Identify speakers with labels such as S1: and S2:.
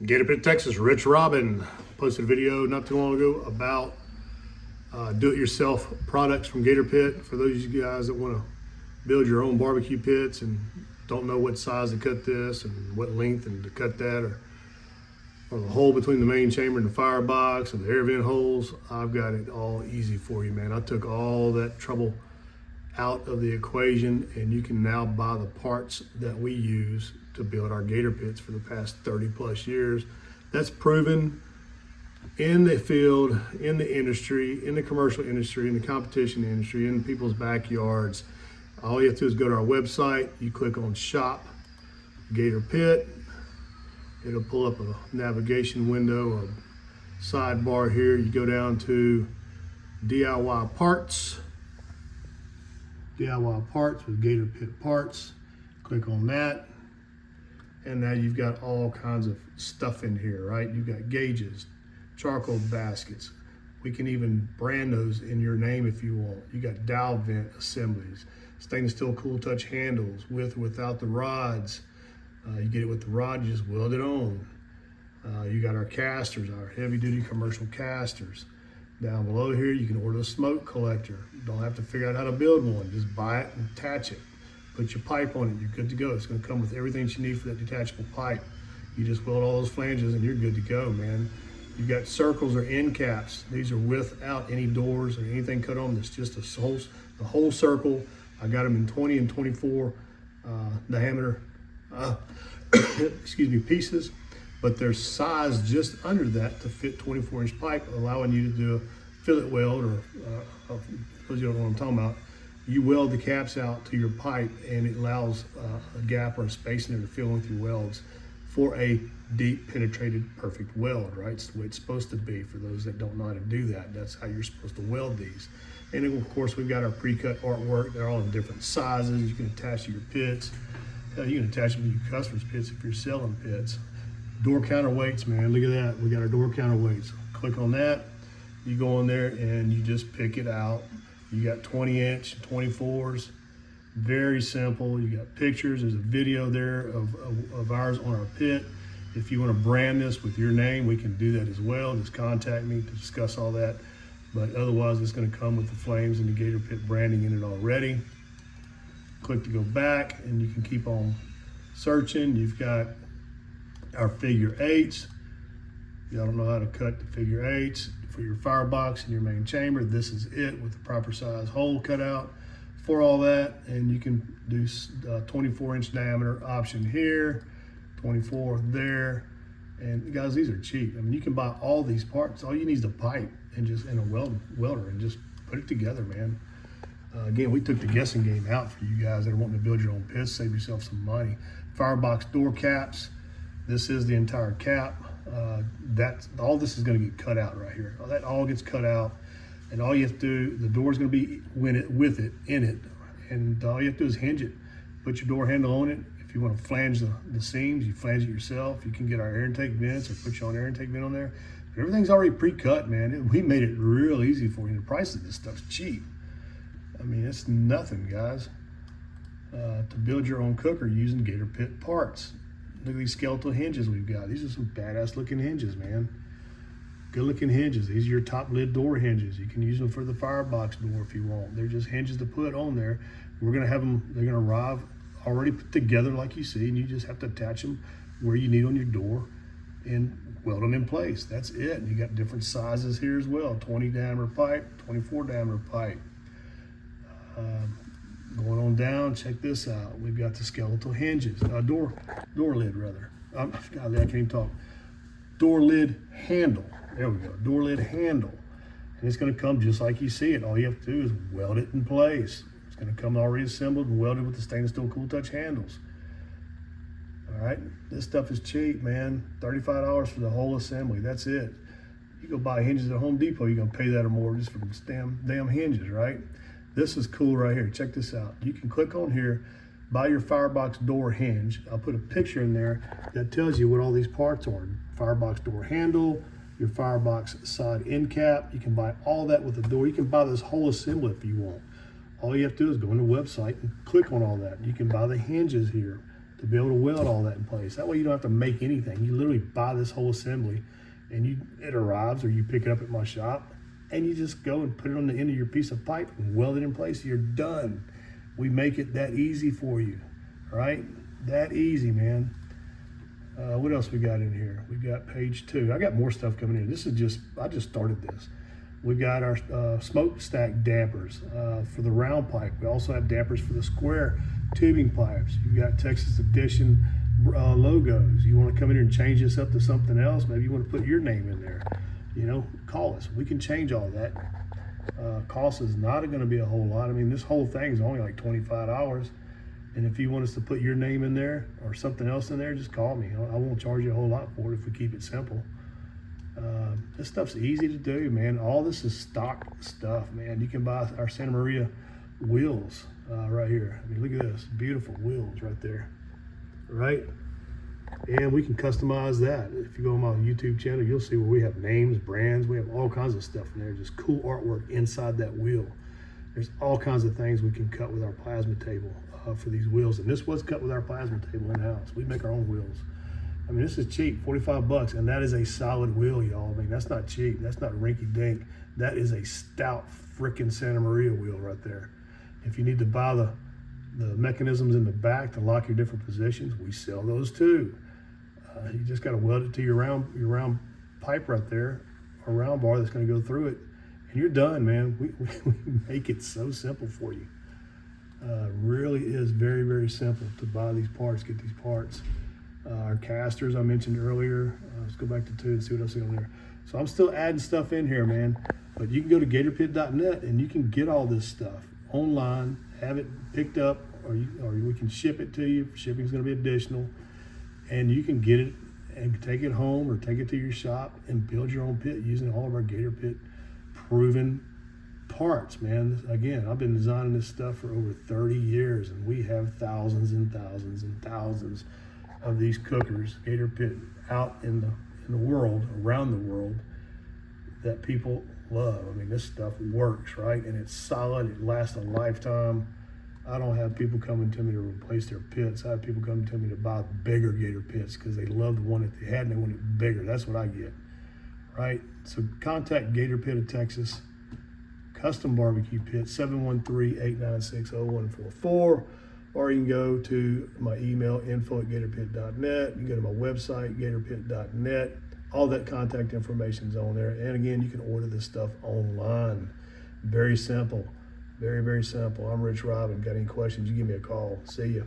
S1: Gator Pit, Texas. Rich Robin posted a video not too long ago about do-it-yourself products from Gator Pit. For those of you guys that want to build your own barbecue pits and don't know what size to cut this and what length and to cut that, or the hole between the main chamber and the firebox, or the air vent holes, I've got it all easy for you, man. I took all that trouble out of the equation, and you can now buy the parts that we use to build our Gator Pits for the past 30 plus years. That's proven in the field, in the industry, in the commercial industry, in the competition industry, in people's backyards. All you have to do is go to our website, you click on Shop Gator Pit. It'll pull up a navigation window, a sidebar here. You go down to DIY Parts. DIY Parts with Gator Pit Parts. Click on that. And now you've got all kinds of stuff in here, right? You've got gauges, charcoal baskets. We can even brand those in your name if you want. You got dowel vent assemblies, stainless steel cool touch handles with or without the rods. You get it with the rod, you just weld it on. You got our casters, our heavy duty commercial casters. Down below here, you can order a smoke collector. You don't have to figure out how to build one. Just buy it and attach it. Put your pipe on it, you're good to go. It's gonna come with everything that you need for that detachable pipe. You just weld all those flanges and you're good to go, man. You've got circles or end caps. These are without any doors or anything cut on them. It's just the whole circle. I got them in 20 and 24 diameter excuse me, pieces, but they're sized just under that to fit 24-inch pipe, allowing you to do a fillet weld, or those you don't know what I'm talking about. You weld the caps out to your pipe, and it allows a gap or a space in there to fill in with your welds for a deep penetrated perfect weld, right? It's the way it's supposed to be. For those that don't know how to do that, that's how you're supposed to weld these. And then, of course, we've got our pre-cut artwork. They're all in different sizes. You can attach to your pits. You can attach them to your customers' pits if you're selling pits. Door counterweights, man, look at that. We got our door counterweights. Click on that. You go in there and you just pick it out. You got 20-inch, 24s. Very simple. You got pictures. There's a video there of ours on our pit. If you want to brand this with your name, we can do that as well. Just contact me to discuss all that. But otherwise, it's going to come with the flames and the Gator Pit branding in it already. Click to go back, and you can keep on searching. You've got our figure eights. Y'all don't know how to cut the figure eights for your firebox and your main chamber. This is it with the proper size hole cut out for all that. And you can do 24-inch diameter option here, 24 there. And guys, these are cheap. I mean, you can buy all these parts. All you need is a pipe and a welder and just put it together, man. Again, we took the guessing game out for you guys that are wanting to build your own pits, save yourself some money. Firebox door caps. This is the entire cap. All this is going to get cut out right here. That all gets cut out, and all you have to do, the door is going to be in it, and all you have to do is hinge it. Put your door handle on it. If you want to flange the seams, you flange it yourself. You can get our air intake vents or put your own air intake vent on there. Everything's already pre-cut, man. We made it real easy for you. The price of this stuff's cheap. I mean, it's nothing, guys. To build your own cooker using Gator Pit parts. Look at these skeletal hinges we've got. These are some badass looking hinges, man. Good looking hinges. These are your top lid door hinges. You can use them for the firebox door if you want. They're just hinges to put on there. We're gonna have them, they're gonna arrive already put together like you see, and you just have to attach them where you need on your door and weld them in place. That's it. And you got different sizes here as well. 20 diameter pipe, 24 diameter pipe. Going on down, check this out. We've got the skeletal hinges, door lid rather. God, I can't even talk. Door lid handle. There we go. Door lid handle, and it's going to come just like you see it. All you have to do is weld it in place. It's going to come already assembled and welded with the stainless steel cool touch handles. All right, this stuff is cheap, man. $35 for the whole assembly. That's it. You go buy hinges at Home Depot, you're going to pay that or more just for the damn hinges, right? This is cool right here. Check this out. You can click on here, buy your Firebox door hinge. I'll put a picture in there that tells you what all these parts are. Firebox door handle, your Firebox side end cap. You can buy all that with the door. You can buy this whole assembly if you want. All you have to do is go on the website and click on all that. You can buy the hinges here to be able to weld all that in place. That way you don't have to make anything. You literally buy this whole assembly and it arrives, or you pick it up at my shop and you just go and put it on the end of your piece of pipe and weld it in place. You're done. We make it that easy for you, right? That easy, man. What else we got in here? We got page 2. I got more stuff coming in. I just started this. We got our smokestack dampers for the round pipe. We also have dampers for the square tubing pipes. You've got Texas Edition logos. You want to come in here and change this up to something else? Maybe you want to put your name in there. You know, call us. We can change all that. Cost is not going to be a whole lot. I mean, this whole thing is only like $25. And if you want us to put your name in there or something else in there, just call me. I won't charge you a whole lot for it if we keep it simple. This stuff's easy to do, man. All this is stock stuff, man. You can buy our Santa Maria wheels right here. I mean, look at this, beautiful wheels right there, right? And we can customize that. If you go on my YouTube channel, you'll see where we have names, brands. We have all kinds of stuff in there, just cool artwork inside that wheel. There's all kinds of things we can cut with our plasma table for these wheels. And this was cut with our plasma table in-house. We make our own wheels. I mean, this is cheap, 45 bucks, and that is a solid wheel, y'all. I mean, that's not cheap. That's not rinky-dink. That is a stout frickin' Santa Maria wheel right there. If you need to buy the mechanisms in the back to lock your different positions, we sell those too. You just got to weld it to your round pipe right there, or round bar that's going to go through it, and you're done, man. We make it so simple for you. Really is very, very simple to buy these parts, get these parts. Our casters I mentioned earlier. Let's go back to 2 and see what else is on there. So I'm still adding stuff in here, man. But you can go to gatorpit.net and you can get all this stuff online, have it picked up, or we can ship it to you. Shipping is going to be additional. And you can get it and take it home or take it to your shop and build your own pit using all of our Gator Pit proven parts, man. Again, I've been designing this stuff for over 30 years, and we have thousands and thousands and thousands of these cookers, Gator Pit, out in the world, around the world, that people love. I mean, this stuff works, right? And it's solid. It lasts a lifetime. I don't have people coming to me to replace their pits. I have people coming to me to buy bigger Gator Pits because they love the one that they had and they want it bigger. That's what I get, right? So contact Gator Pit of Texas, Custom Barbecue Pit, 713-896-0144, or you can go to my email, info@gatorpit.net. You can go to my website, gatorpit.net. All that contact information is on there. And again, you can order this stuff online. Very simple. Very, very simple. I'm Rich Robin. Got any questions, you give me a call. See ya.